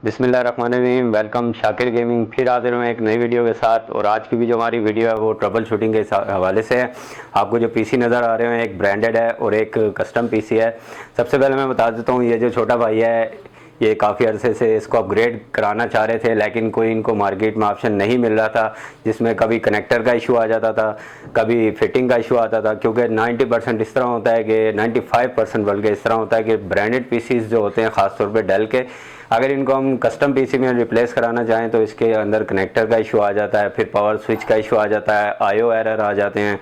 बिस्मिल्लाहिर्रहमानिर्रहीम। Welcome Shakir gaming. फिर हाजिर हूँ एक नई वीडियो के साथ। और आज की भी जो हमारी वीडियो है वो ट्रबल शूटिंग के हवाले से है। आपको जो पीसी नज़र आ रहे हैं एक ब्रांडेड है और एक कस्टम पीसी है। सबसे पहले मैं बता देता हूँ, ये जो छोटा भाई है ये काफ़ी अरसे से इसको अपग्रेड कराना चाह रहे थे, लेकिन कोई इनको मार्केट में ऑप्शन नहीं मिल रहा था, जिसमें कभी कनेक्टर का इशू आ जाता था, कभी फिटिंग का इशू आता था। क्योंकि 90% इस तरह होता है कि 95% बल्कि इस तरह होता है कि ब्रांडेड पीसीज जो होते हैं ख़ासतौर पे डेल के, अगर इनको हम कस्टम पीसी में रिप्लेस कराना चाहें तो इसके अंदर कनेक्टर का इशू आ जाता है, फिर पावर स्विच का इशू आ जाता है, आईओ एरर आ जाते हैं,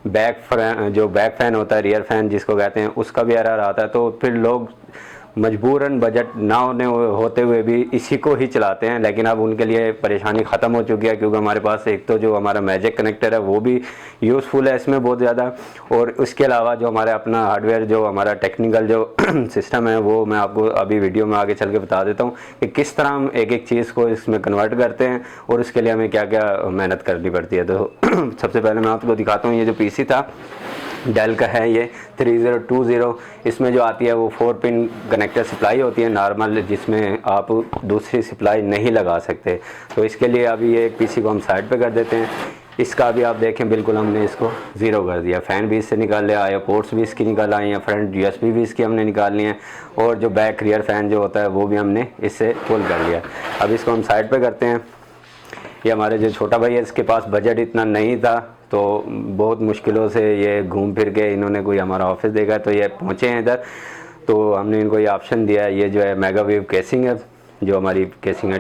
बैक फ़ैन होता है, रियर फ़ैन जिसको कहते हैं, उसका भी एरर आता है। तो फिर लोग मजबूरन बजट ना होते हुए भी इसी को ही चलाते हैं। लेकिन अब उनके लिए परेशानी ख़त्म हो चुकी है, क्योंकि हमारे पास एक तो जो हमारा मैजिक कनेक्टर है वो भी यूज़फुल है इसमें बहुत ज़्यादा, और उसके अलावा जो हमारा अपना हार्डवेयर जो हमारा टेक्निकल जो सिस्टम है वो मैं आपको अभी वीडियो में आगे चल के बता देता हूँ कि किस तरह हम एक एक चीज़ को इसमें कन्वर्ट करते हैं और उसके लिए हमें क्या क्या मेहनत करनी पड़ती है। तो सबसे पहले मैं आपको दिखाता हूँ, ये जो पीसी था डेल का है ये 3020। इसमें जो आती है वो 4 पिन कनेक्टर सप्लाई होती है नॉर्मल, जिसमें आप दूसरी सप्लाई नहीं लगा सकते। तो इसके लिए अभी ये पीसी को हम साइड पे कर देते हैं। इसका भी आप देखें बिल्कुल हमने इसको ज़ीरो कर दिया। फ़ैन भी इससे निकाल लिया, आया पोर्ट्स भी इसकी निकाल आए हैं, फ्रंट यूएसबी भी इसकी हमने निकाल लिए हैं, और जो बैक रियर फ़ैन जो होता है वो भी हमने इससे फुल कर लिया। अब इसको हम साइड पर करते हैं। ये हमारे जो छोटा भाई है इसके पास बजट इतना नहीं था, तो बहुत मुश्किलों से ये घूम फिर के इन्होंने कोई हमारा ऑफिस देखा, तो ये पहुँचे हैं इधर। तो हमने इनको ये ऑप्शन दिया है, ये जो है मेगावेव केसिंग है, जो हमारी केसिंग है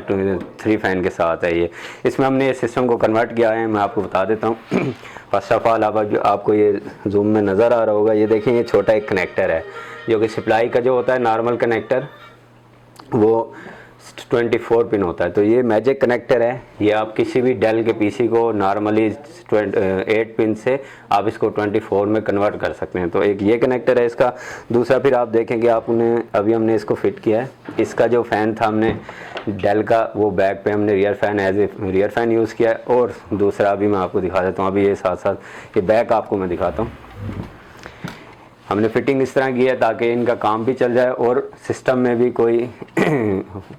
3 फ़ैन के साथ है। ये इसमें हमने ये सिस्टम को कन्वर्ट किया है, मैं आपको बता देता हूँ। फर्स्ट ऑफ ऑल आपको ये जूम में नज़र आ रहा होगा, ये देखें ये छोटा एक कनेक्टर है जो कि सप्लाई का जो होता है नॉर्मल कनेक्टर वो 24 पिन होता है। तो ये मैजिक कनेक्टर है, ये आप किसी भी डेल के पीसी को नॉर्मली 8 पिन से आप इसको 24 में कन्वर्ट कर सकते हैं। तो एक ये कनेक्टर है इसका। दूसरा फिर आप देखेंगे अभी हमने इसको फिट किया है। इसका जो फ़ैन था हमने डेल का वो बैक पे हमने rear fan as a rear fan use किया है। और दूसरा अभी मैं आपको दिखा देता हूँ, अभी ये साथ साथ ये बैक आपको मैं दिखाता हूँ। हमने फिटिंग इस तरह की है ताकि इनका काम भी चल जाए और सिस्टम में भी कोई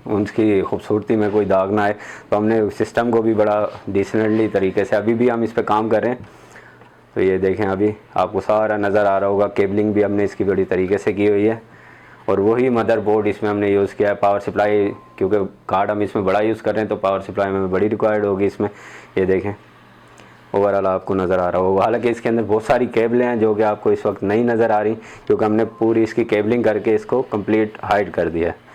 उनकी खूबसूरती में कोई दाग ना आए। तो हमने सिस्टम को भी बड़ा डिसेंटली तरीके से अभी भी हम इस पर काम कर रहे हैं। तो ये देखें अभी आपको सारा नज़र आ रहा होगा, केबलिंग भी हमने इसकी बड़ी तरीके से की हुई है। और वही मदरबोर्ड इसमें हमने यूज़ किया है। पावर सप्लाई क्योंकि कार्ड हम इसमें बड़ा यूज़ कर रहे हैं तो पावर सप्लाई में बड़ी रिक्वायर्ड होगी इसमें। ये देखें ओवरऑल आपको नज़र आ रहा होगा। हालांकि इसके अंदर बहुत सारी केबलें हैं जो कि आपको इस वक्त नहीं नज़र आ रही, क्योंकि हमने पूरी इसकी केबलिंग करके इसको कंप्लीट हाइड कर दिया है।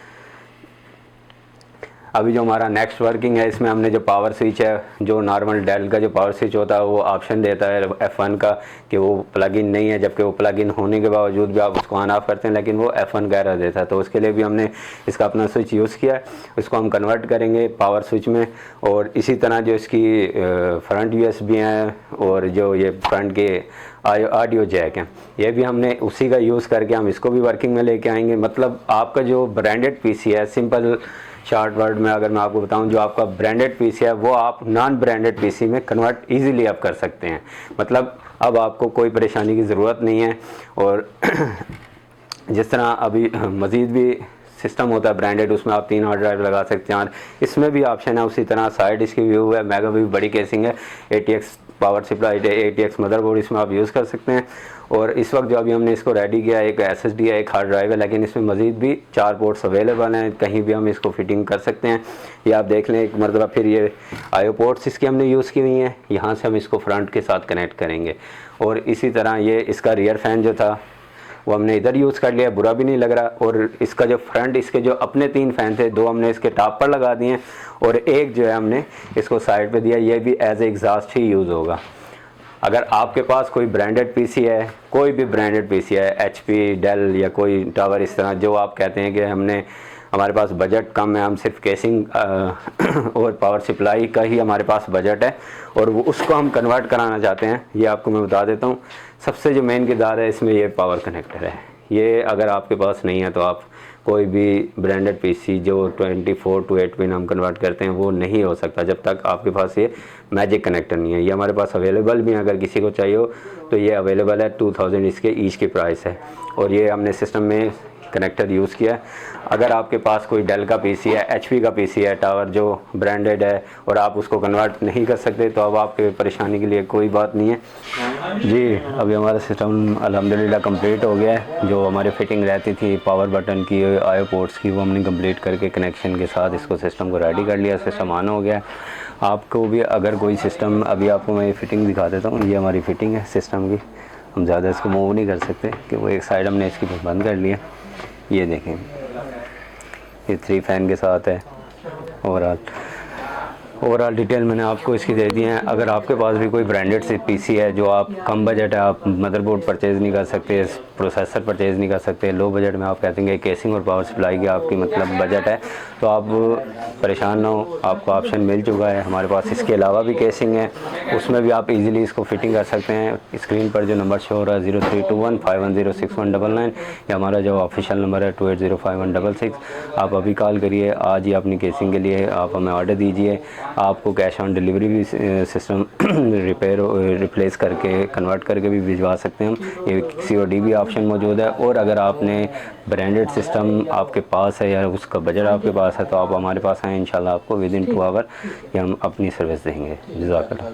अभी जो हमारा नेक्स्ट वर्किंग है, इसमें हमने जो पावर स्विच है, जो नॉर्मल डेल का जो पावर स्विच होता है वो ऑप्शन देता है F1 का कि वो प्लग इन नहीं है, जबकि वो प्लग इन होने के बावजूद भी आप उसको ऑन ऑफ करते हैं, लेकिन वो F1 का एरर देता है। तो उसके लिए भी हमने इसका अपना स्विच यूज़ किया है, इसको हम कन्वर्ट करेंगे पावर स्विच में। और इसी तरह जो इसकी फ्रंट USB हैं और जो ये फ्रंट के ऑडियो जैक हैं, ये भी हमने उसी का यूज़ करके हम इसको भी वर्किंग में लेके आएंगे। मतलब आपका जो ब्रांडेड पीसी है, सिंपल शॉर्ट वर्ड में अगर मैं आपको बताऊं, जो आपका ब्रांडेड पीसी है वो आप नॉन ब्रांडेड पीसी में कन्वर्ट इजीली आप कर सकते हैं। मतलब अब आपको कोई परेशानी की ज़रूरत नहीं है। और जिस तरह अभी मज़ीद भी सिस्टम होता है ब्रांडेड, उसमें आप 3 हार्ड ड्राइव लगा सकते हैं, इसमें भी ऑप्शन है उसी तरह। साइड इसकी व्यू है, मेगावेव बड़ी केसिंग है, ATX power supply, ATX motherboard इसमें आप यूज़ कर सकते हैं। और इस वक्त जो अभी हमने इसको रेडी किया है, एक SSD है, एक हार्ड ड्राइव है, लेकिन इसमें मज़ीद भी 4 पोर्ट्स अवेलेबल हैं, कहीं भी हम इसको फिटिंग कर सकते हैं। ये आप देख लें एक मरतबा। फिर ये आईओ पोर्ट्स इसकी हमने यूज़ की हुई हैं, यहाँ से हम इसको फ्रंट के साथ कनेक्ट करेंगे। और इसी तरह ये इसका रियर फ़ैन जो था वो हमने इधर यूज़ कर लिया, बुरा भी नहीं लग रहा। और इसका जो फ्रंट, इसके जो अपने 3 फ़ैन थे, 2 हमने इसके टॉप पर लगा दिए और एक जो है हमने इसको साइड पे दिया। ये भी एज ए एग्जॉस्ट ही यूज़ होगा। अगर आपके पास कोई ब्रांडेड पीसी है, कोई भी ब्रांडेड पीसी है, HP, डेल या कोई टावर, इस तरह जो आप कहते हैं कि हमारे पास बजट कम है, हम सिर्फ केसिंग और पावर सप्लाई का ही हमारे पास बजट है और वो उसको हम कन्वर्ट कराना चाहते हैं, ये आपको मैं बता देता हूँ। सबसे जो मेन किरदार है इसमें ये पावर कनेक्टर है। ये अगर आपके पास नहीं है तो आप कोई भी ब्रांडेड पीसी जो 24 to 8 पिन हम कन्वर्ट करते हैं वो नहीं हो सकता जब तक आपके पास ये मैजिक कनेक्टर नहीं है। ये हमारे पास अवेलेबल भी है, अगर किसी को चाहिए हो तो ये अवेलेबल है। 2000 इसके ईच की प्राइस है। और ये हमने सिस्टम में कनेक्टर यूज़ किया है। अगर आपके पास कोई डेल का पीसी है, एचपी का पीसी है टावर जो ब्रांडेड है और आप उसको कन्वर्ट नहीं कर सकते, तो अब आपके परेशानी के लिए कोई बात नहीं है जी। अभी हमारा सिस्टम अल्हम्दुलिल्लाह कंप्लीट हो गया है। जो हमारी फिटिंग रहती थी पावर बटन की, आईओ पोर्ट्स की, वो हमने कंप्लीट करके कनेक्शन के साथ इसको सिस्टम को रेडी कर लिया। सिस्टम ऑन हो गया है। आपको भी अगर कोई सिस्टम, अभी आपको मैं ये फिटिंग दिखा देता हूँ। ये हमारी फिटिंग है सिस्टम की। हम ज़्यादा इसको मूव नहीं कर सकते कि वो एक साइड हमने इसकी बंद कर लिया। ये देखें, ये 3 फैन के साथ है। ओवरऑल डिटेल मैंने आपको इसकी दे दी है। अगर आपके पास भी कोई ब्रांडेड से पीसी है जो आप कम बजट है, आप मदरबोर्ड परचेज़ नहीं कर सकते, प्रोसेसर परचेज़ नहीं कर सकते, लो बजट में आप कहते हैं केसिंग और पावर सप्लाई की आपकी मतलब बजट है, तो आप परेशान ना हो, आपको ऑप्शन मिल चुका है। हमारे पास इसके अलावा भी केसिंग है, उसमें भी आप इजीली इसको फिटिंग कर सकते हैं। स्क्रीन पर जो नंबर शो हो रहा है 0321510619, ये हमारा जो ऑफिशियल नंबर है 280516। आप अभी कॉल करिए, आज ही अपनी केसिंग के लिए आप हमें ऑर्डर दीजिए। आपको कैश ऑन डिलीवरी भी सिस्टम रिप्लेस करके कन्वर्ट करके भी भिजवा सकते हैं हम। ये COD भी ऑप्शन मौजूद है। और अगर आपने ब्रांडेड सिस्टम आपके पास है या उसका बजट आपके पास है, तो आप हमारे पास आएँ, इंशाल्लाह आपको विदिन 2 आवर ये हम अपनी सर्विस देंगे। जज़ाकल्लाह।